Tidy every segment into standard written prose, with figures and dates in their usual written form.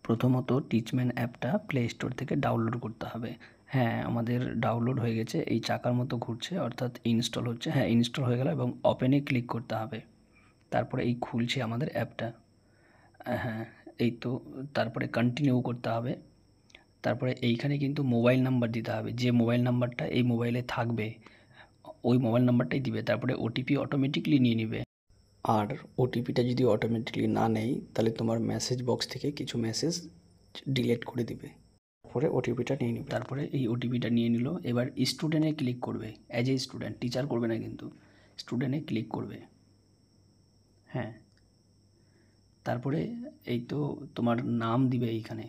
প্রথমত টিচম্যান অ্যাপটা play store থেকে ডাউনলোড করতে হবে। হ্যাঁ, আমাদের ডাউনলোড হয়ে গেছে, এই চাকার মতো ঘুরছে অর্থাৎ ইনস্টল হচ্ছে। হ্যাঁ, ইনস্টল হয়ে গেল এবং ওপেনে ক্লিক করতে হবে। তারপরে এই খুলছে আমাদের অ্যাপটা। হ্যাঁ, এই তো। তারপরে কন্টিনিউ করতে হবে। তারপরে এইখানে কিন্তু মোবাইল নাম্বার দিতে হবে, যে মোবাইল নাম্বারটা এই মোবাইলে থাকবে ওই মোবাইল নাম্বারটাই দিবে। তারপরে ওটিপি অটোমেটিকলি নিয়ে নিবে। আর ওটিপিটা যদি অটোমেটিকলি না নেয় তাহলে তোমার মেসেজ বক্স থেকে কিছু মেসেজ ডিলিট করে দিবে। তারপরে ওটিপিটা নিয়ে নিবে। তারপরে এই ওটিপিটা নিয়ে নিল। এবার স্টুডেন্টে ক্লিক করবে। অ্যাজ এ স্টুডেন্ট, টিচার করবে না কিন্তু, স্টুডেন্টে ক্লিক করবে। হ্যাঁ, তারপরে এই তো তোমার নাম দিবে এইখানে।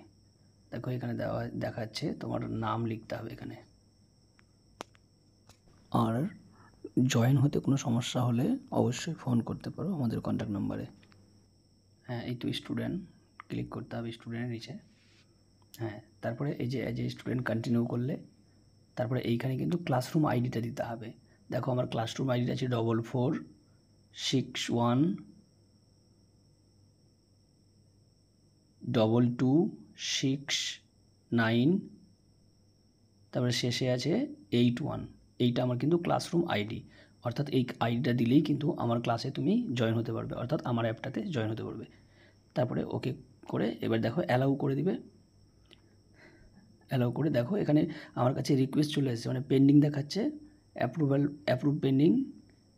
দেখো এখানে দেখাচ্ছে তোমার নাম লিখতে হবে এখানে। আর জয়েন হতে কোনো সমস্যা হলে অবশ্যই ফোন করতে পারো আমাদের কন্ট্যাক্ট নাম্বারে। হ্যাঁ, এই তো স্টুডেন্ট ক্লিক করতে হবে স্টুডেন্টের নিচে। হ্যাঁ, তারপরে এই যে অ্যাজ এ স্টুডেন্ট কন্টিনিউ করলে তারপরে এইখানে কিন্তু ক্লাসরুম আইডিটা দিতে হবে। দেখো আমার ক্লাসরুম আইডিটা আছে 44612269, তারপরে শেষে আছে 81। এইটা আমার কিন্তু ক্লাসরুম আইডি, অর্থাৎ এই আইডিটা দিলেই কিন্তু আমার ক্লাসে তুমি জয়েন হতে পারবে, অর্থাৎ আমার অ্যাপটাতে জয়েন হতে পারবে। তারপরে ওকে করে এবার দেখো অ্যালাউ করে দিবে। অ্যালাউ করে দেখো এখানে আমার কাছে রিকোয়েস্ট চলে এসেছে, মানে পেন্ডিং দেখাচ্ছে, অ্যাপ্রুভ পেন্ডিং।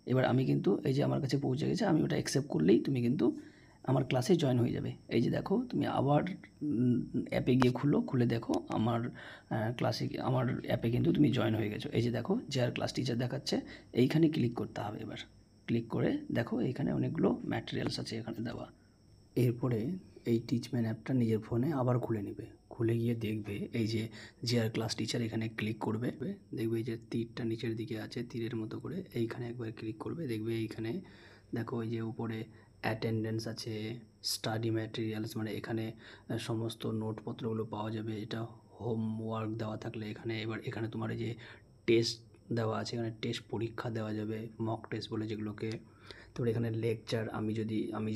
এবার আমি কিন্তু এই যে আমার কাছে পৌঁছে গেছে, আমি ওটা অ্যাকসেপ্ট করলেই তুমি কিন্তু আমার ক্লাসে জয়েন হয়ে যাবে। এই যে দেখো তুমি আবার অ্যাপে গিয়ে খুলে দেখো আমার ক্লাসে, আমার অ্যাপে কিন্তু তুমি জয়েন হয়ে গেছো। এই যে দেখো যার ক্লাস টিচার দেখাচ্ছে, এইখানে ক্লিক করতে হবে। এবার ক্লিক করে দেখো এইখানে অনেকগুলো ম্যাটেরিয়ালস আছে এখানে দেওয়া। এরপরে এই টিচম্যান অ্যাপটা নিজের ফোনে আবার খুলে নেবে। খুলে গিয়ে দেখবে এই যে আর ক্লাস টিচার, এখানে ক্লিক করবে। দেখবে এই যে তীরটা নিচের দিকে আছে, তীরের মতো করে এইখানে একবার ক্লিক করবে। দেখবে এইখানে দেখো এই যে উপরে অ্যাটেন্ডেন্স আছে, স্টাডি ম্যাটেরিয়ালস, মানে এখানে সমস্ত নোটপত্রগুলো পাওয়া যাবে। এটা হোমওয়ার্ক দেওয়া থাকলে এখানে, এবার এখানে তোমার এই যে টেস্ট দেওয়া আছে, এখানে টেস্ট পরীক্ষা দেওয়া যাবে, মক টেস্ট বলে যেগুলোকে। তারপরে এখানে লেকচার, আমি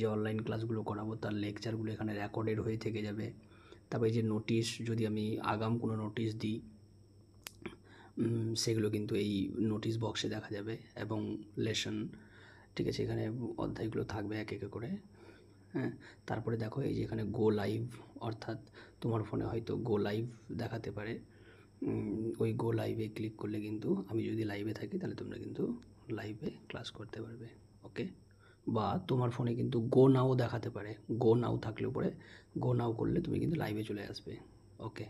যে অনলাইন ক্লাসগুলো করাবো তার লেকচারগুলো এখানে রেকর্ডেড হয়ে থেকে যাবে। তারপরে যে নোটিশ, যদি আমি আগাম কোনো নোটিশ দিই সেগুলো কিন্তু এই নোটিশ বক্সে দেখা যাবে। এবং লেসন, ঠিক আছে, এখানে অধ্যায়গুলো থাকবে এক এক করে। হ্যাঁ, তারপরে দেখো এই যে এখানে গো লাইভ, অর্থাৎ তোমার ফোনে হয়তো গো লাইভ দেখাতে পারে। ওই গো লাইভে ক্লিক করলে কিন্তু আমি যদি লাইভে থাকি তাহলে তোমরা কিন্তু লাইভে ক্লাস করতে পারবে। ওকে, বা তোমার ফোনে কিন্তু গো নাও দেখাতে পারে। গো নাও থাকলে পরে গো নাও করলে তুমি কিন্তু লাইভে চলে আসবে। ওকে।